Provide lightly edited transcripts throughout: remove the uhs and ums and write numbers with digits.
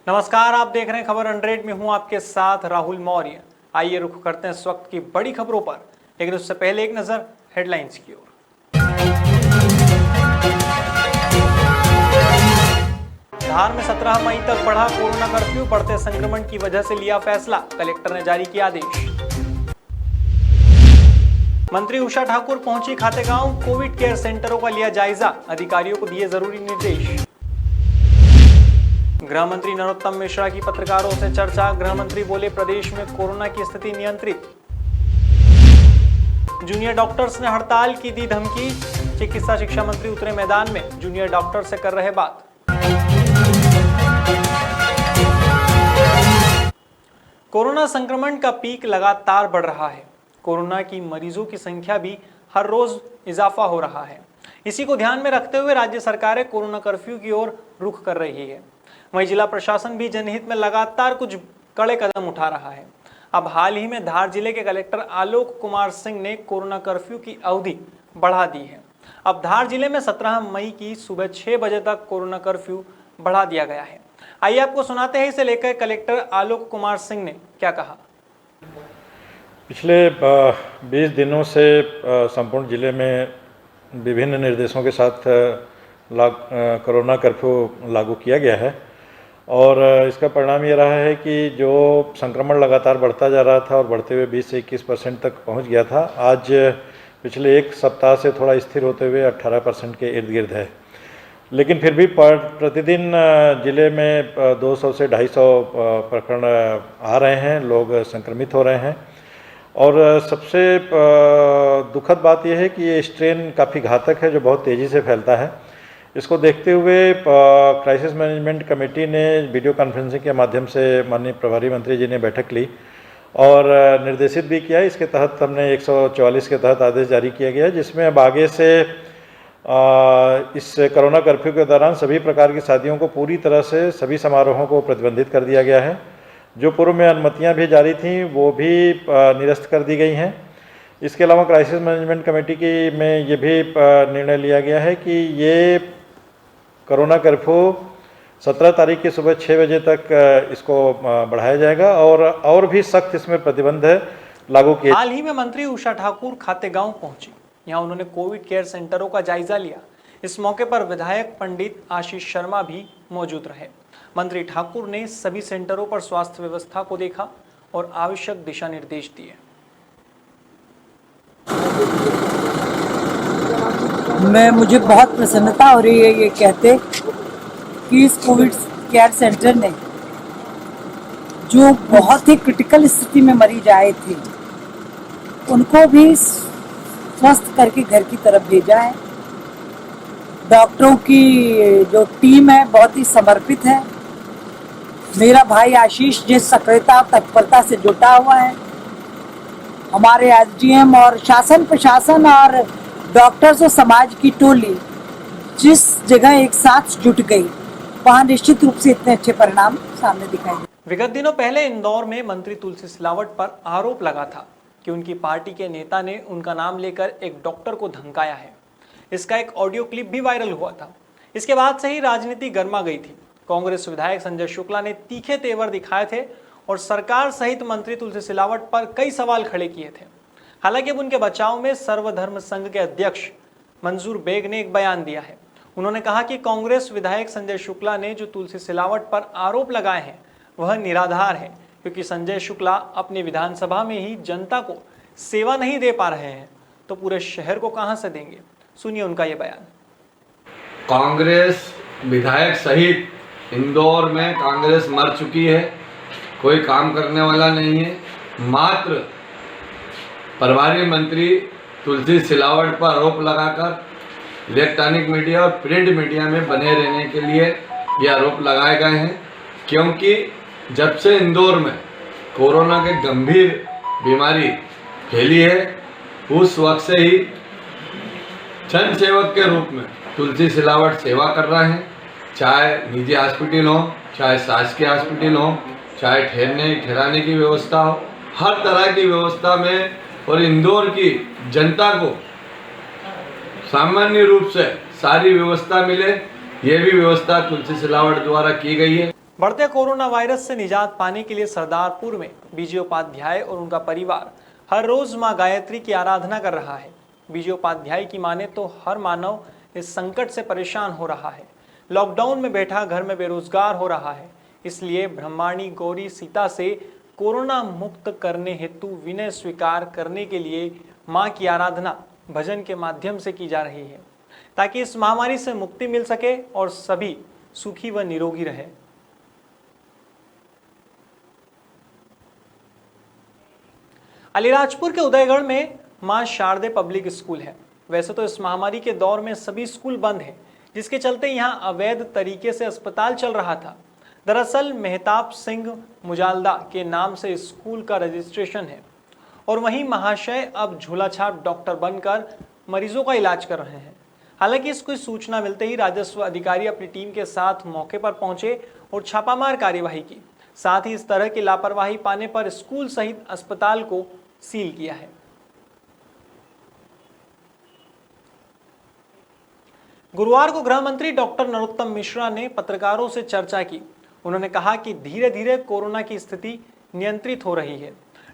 नमस्कार, आप देख रहे हैं खबर 100 में हूं आपके साथ राहुल मौर्य। आइए रुख करते हैं इस वक्त की बड़ी खबरों पर, लेकिन उससे पहले एक नजर हेडलाइंस की ओर। धार में 17 मई तक बढ़ा कोरोना कर्फ्यू, बढ़ते संक्रमण की वजह से लिया फैसला, कलेक्टर ने जारी किया आदेश। मंत्री उषा ठाकुर पहुंची खातेगांव, कोविड केयर सेंटरों का लिया जायजा, अधिकारियों को दिए जरूरी निर्देश। गृह मंत्री नरोत्तम मिश्रा की पत्रकारों से चर्चा, गृह मंत्री बोले प्रदेश में कोरोना की स्थिति नियंत्रित। जूनियर डॉक्टर्स ने हड़ताल की दी धमकी, चिकित्सा शिक्षा मंत्री उतरे मैदान में, जूनियर डॉक्टर से कर रहे बात। कोरोना संक्रमण का पीक लगातार बढ़ रहा है। कोरोना की मरीजों की संख्या भी हर रोज इजाफा हो रहा है। इसी को ध्यान में रखते हुए राज्य सरकारें कोरोना कर्फ्यू की ओर रुख कर रही है। वहीं जिला प्रशासन भी जनहित में लगातार कुछ कड़े कदम उठा रहा है। अब हाल ही में धार जिले के कलेक्टर आलोक कुमार सिंह ने कोरोना कर्फ्यू की अवधि बढ़ा दी है। अब धार जिले में 17 मई की सुबह 6 बजे तक कोरोना कर्फ्यू बढ़ा दिया गया है। आइए आपको सुनाते हैं इसे लेकर कलेक्टर आलोक कुमार सिंह ने क्या कहा। पिछले 20 दिनों से संपूर्ण जिले में विभिन्न निर्देशों के साथ कोरोना कर्फ्यू लागू किया गया है और इसका परिणाम ये रहा है कि जो संक्रमण लगातार बढ़ता जा रहा था और बढ़ते हुए 20 से 21% तक पहुंच गया था, आज पिछले एक सप्ताह से थोड़ा स्थिर होते हुए 18% के इर्द गिर्द है। लेकिन फिर भी प्रतिदिन जिले में 200 से 250 प्रकरण आ रहे हैं, लोग संक्रमित हो रहे हैं। और सबसे दुखद बात यह है कि ये स्ट्रेन काफ़ी घातक है, जो बहुत तेज़ी से फैलता है। इसको देखते हुए क्राइसिस मैनेजमेंट कमेटी ने वीडियो कॉन्फ्रेंसिंग के माध्यम से माननीय प्रभारी मंत्री जी ने बैठक ली और निर्देशित भी किया। इसके तहत हमने 144 के तहत आदेश जारी किया गया, जिसमें अब आगे से इस कोरोना कर्फ्यू के दौरान सभी प्रकार की शादियों को पूरी तरह से, सभी समारोहों को प्रतिबंधित कर दिया गया है। जो पूर्व में अनुमतियां भी जारी थीं वो भी निरस्त कर दी गई हैं। इसके अलावा क्राइसिस मैनेजमेंट कमेटी में ये भी निर्णय लिया गया है कि ये कोरोना कर्फ्यू 17 तारीख की सुबह 6 बजे तक इसको बढ़ाया जाएगा और भी सख्त इसमें प्रतिबंध लागू किए। हाल ही में मंत्री उषा ठाकुर खातेगांव पहुंची। यहां उन्होंने कोविड केयर सेंटरों का जायजा लिया। इस मौके पर विधायक पंडित आशीष शर्मा भी मौजूद रहे। मंत्री ठाकुर ने सभी सेंटरों पर स्वास्थ्य व्यवस्था को देखा और आवश्यक दिशा निर्देश दिए। मुझे बहुत प्रसन्नता हो रही है ये कहते कि इस कोविड केयर सेंटर ने जो बहुत ही क्रिटिकल स्थिति में मरीज आए थे उनको भी स्वस्थ करके घर की तरफ भेजा है। डॉक्टरों की जो टीम है बहुत ही समर्पित है। मेरा भाई आशीष जिस सक्रियता और तत्परता से जुटा हुआ है, हमारे एसडीएम और शासन प्रशासन और डॉक्टर्स और समाज की टोली जिस जगह एक साथ जुट गई, वहां निश्चित रूप से इतने अच्छे परिणाम सामने दिखाई दे। विगत दिनों पहले इंदौर में मंत्री तुलसी सिलावट पर आरोप लगा था कि उनकी पार्टी के नेता ने उनका नाम लेकर एक डॉक्टर को धमकाया है। इसका एक ऑडियो क्लिप भी वायरल हुआ था। इसके बाद से ही राजनीति गर्मा गई थी। कांग्रेस विधायक संजय शुक्ला ने तीखे तेवर दिखाए थे और सरकार सहित मंत्री तुलसी सिलावट पर कई सवाल खड़े किए थे। हालांकि अब उनके बचाव में सर्वधर्म संघ के अध्यक्ष मंजूर बेग ने एक बयान दिया है। उन्होंने कहा कि कांग्रेस विधायक संजय शुक्ला ने जो तुलसी सिलावट पर आरोप लगाए हैं वह निराधार है, क्योंकि संजय शुक्ला अपनी विधानसभा में ही जनता को सेवा नहीं दे पा रहे हैं तो पूरे शहर को कहां से देंगे। सुनिए उनका यह बयान। कांग्रेस विधायक सहित इंदौर में कांग्रेस मर चुकी है, कोई काम करने वाला नहीं है। मात्र प्रभारी मंत्री तुलसी सिलावट पर आरोप लगाकर इलेक्ट्रॉनिक मीडिया और प्रिंट मीडिया में बने रहने के लिए ये आरोप लगाए गए हैं, क्योंकि जब से इंदौर में कोरोना के गंभीर बीमारी फैली है उस वक्त से ही जन सेवक के रूप में तुलसी सिलावट सेवा कर रहे हैं। चाहे निजी हॉस्पिटल हो, चाहे शासकीय हॉस्पिटल हो, चाहे ठहराने की व्यवस्था हो, हर तरह की व्यवस्था में और इंदौर की जनता को सामान्य रूप से सारी व्यवस्था मिले, ये भी व्यवस्था तुलसी सिलावट द्वारा की गई है। बढ़ते कोरोना वायरस से निजात पाने के लिए सरदारपुर में बीजे उपाध्याय और उनका परिवार हर रोज मां गायत्री की आराधना कर रहा है। बीजे उपाध्याय की माने तो हर मानव इस संकट से परेशान हो रहा है। लॉकडाउन में बैठा घर में बेरोजगार हो रहा है, इसलिए ब्रह्माणी गौरी सीता से कोरोना मुक्त करने हेतु विनय स्वीकार करने के लिए मां की आराधना भजन के माध्यम से की जा रही है, ताकि इस महामारी से मुक्ति मिल सके और सभी सुखी व निरोगी रहे। अलीराजपुर के उदयगढ़ में मां शारदे पब्लिक स्कूल है। वैसे तो इस महामारी के दौर में सभी स्कूल बंद हैं, जिसके चलते यहां अवैध तरीके से अस्पताल चल रहा था। दरअसल मेहताब सिंह मुजालदा के नाम से स्कूल का रजिस्ट्रेशन है और वहीं महाशय अब झोलाछाप डॉक्टर बनकर मरीजों का इलाज कर रहे हैं। हालांकि इसकी सूचना मिलते ही राजस्व अधिकारी अपनी टीम के साथ मौके पर पहुंचे और छापामार कार्यवाही की। साथ ही इस तरह की लापरवाही पाने पर स्कूल सहित अस्पताल को सील किया है। गुरुवार को गृह मंत्री डॉक्टर नरोत्तम मिश्रा ने पत्रकारों से चर्चा की। उन्होंने कहा कि धीरे धीरे कोरोना की स्थिति नियंत्रित हो रही है।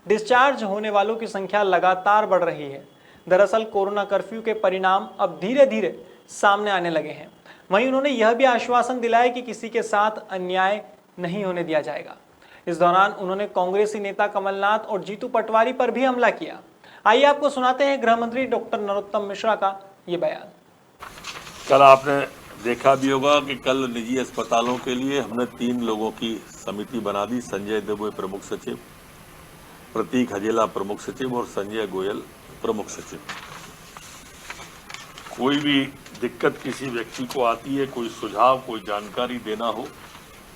डिस्चार्ज होने वालों की संख्या लगातार बढ़ रही है। दरअसल कोरोना कर्फ्यू के परिणाम अब धीरे धीरे सामने आने लगे हैं। वहीं उन्होंने यह भी आश्वासन दिलाया कि किसी के साथ अन्याय नहीं होने दिया जाएगा। इस दौरान उन्होंने कांग्रेसी नेता कमलनाथ और जीतू पटवारी पर भी हमला किया। आइए आपको सुनाते हैं गृह मंत्री डॉक्टर नरोत्तम मिश्रा का ये बयान। कल आपने देखा भी होगा कि कल निजी अस्पतालों के लिए हमने 3 लोगों की समिति बना दी। संजय दुबे प्रमुख सचिव, प्रतीक हजेला प्रमुख सचिव और संजय गोयल प्रमुख सचिव। कोई भी दिक्कत किसी व्यक्ति को आती है, कोई सुझाव, कोई जानकारी देना हो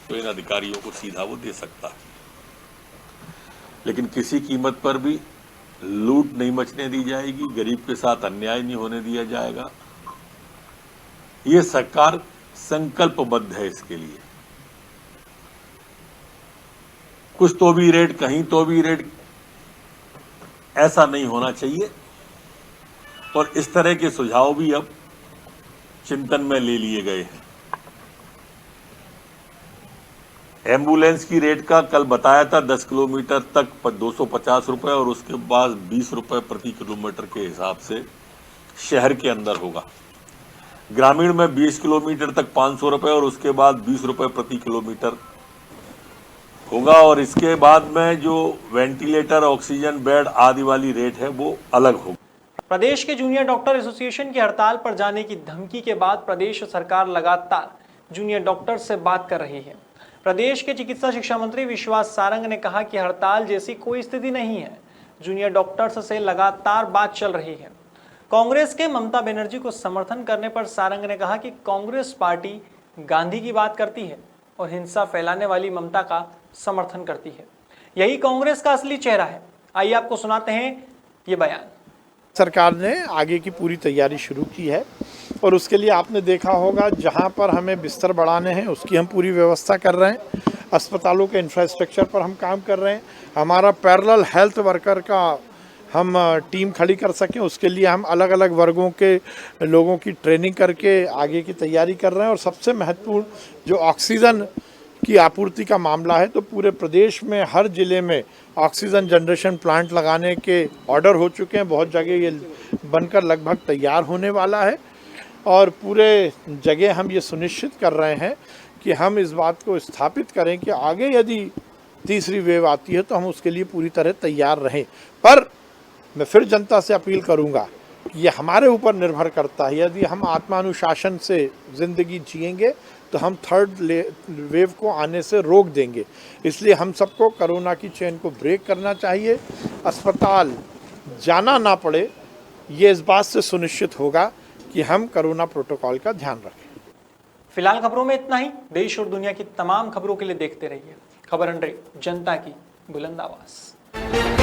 तो इन अधिकारियों को सीधा वो दे सकता है, लेकिन किसी कीमत पर भी लूट नहीं मचने दी जाएगी, गरीब के साथ अन्याय नहीं होने दिया जाएगा। ये सरकार संकल्पबद्ध है इसके लिए। कुछ तो भी रेट, कहीं तो भी रेट, ऐसा नहीं होना चाहिए। और इस तरह के सुझाव भी अब चिंतन में ले लिए गए हैं। एम्बुलेंस की रेट का कल बताया था 10 किलोमीटर तक 250 रुपए और उसके बाद 20 रुपए प्रति किलोमीटर के हिसाब से शहर के अंदर होगा। ग्रामीण में 20 किलोमीटर तक 500 रुपए और उसके बाद 20 रुपए प्रति किलोमीटर होगा। और इसके बाद में जो वेंटिलेटर, ऑक्सीजन बेड आदि वाली रेट है वो अलग होगी। प्रदेश के जूनियर डॉक्टर एसोसिएशन की हड़ताल पर जाने की धमकी के बाद प्रदेश सरकार लगातार जूनियर डॉक्टर से बात कर रही है। प्रदेश के चिकित्सा शिक्षा मंत्री विश्वास सारंग ने कहा कि हड़ताल जैसी कोई स्थिति नहीं है। जूनियर डॉक्टर्स से लगातार बात चल रही है। कांग्रेस के ममता बनर्जी को समर्थन करने पर सारंग ने कहा कि कांग्रेस पार्टी गांधी की बात करती है और हिंसा फैलाने वाली ममता का समर्थन करती है। यही कांग्रेस का असली चेहरा है। आइए आपको सुनाते हैं ये बयान। सरकार ने आगे की पूरी तैयारी शुरू की है और उसके लिए आपने देखा होगा जहां पर हमें बिस्तर बढ़ाने हैं उसकी हम पूरी व्यवस्था कर रहे हैं। अस्पतालों के इंफ्रास्ट्रक्चर पर हम काम कर रहे हैं। हमारा पैरेलल हेल्थ वर्कर का हम टीम खड़ी कर सकें उसके लिए हम अलग अलग वर्गों के लोगों की ट्रेनिंग करके आगे की तैयारी कर रहे हैं। और सबसे महत्वपूर्ण जो ऑक्सीजन की आपूर्ति का मामला है, तो पूरे प्रदेश में हर ज़िले में ऑक्सीजन जनरेशन प्लांट लगाने के ऑर्डर हो चुके हैं। बहुत जगह ये बनकर लगभग तैयार होने वाला है और पूरे जगह हम ये सुनिश्चित कर रहे हैं कि हम इस बात को स्थापित करें कि आगे यदि तीसरी वेव आती है तो हम उसके लिए पूरी तरह तैयार रहें। पर मैं फिर जनता से अपील करूंगा कि ये हमारे ऊपर निर्भर करता है। यदि हम आत्मानुशासन से ज़िंदगी जिएंगे तो हम थर्ड वेव को आने से रोक देंगे। इसलिए हम सबको कोरोना की चेन को ब्रेक करना चाहिए। अस्पताल जाना ना पड़े, ये इस बात से सुनिश्चित होगा कि हम कोरोना प्रोटोकॉल का ध्यान रखें। फिलहाल खबरों में इतना ही। देश और दुनिया की तमाम खबरों के लिए देखते रहिए खबर 100, जनता की बुलंद आवाज।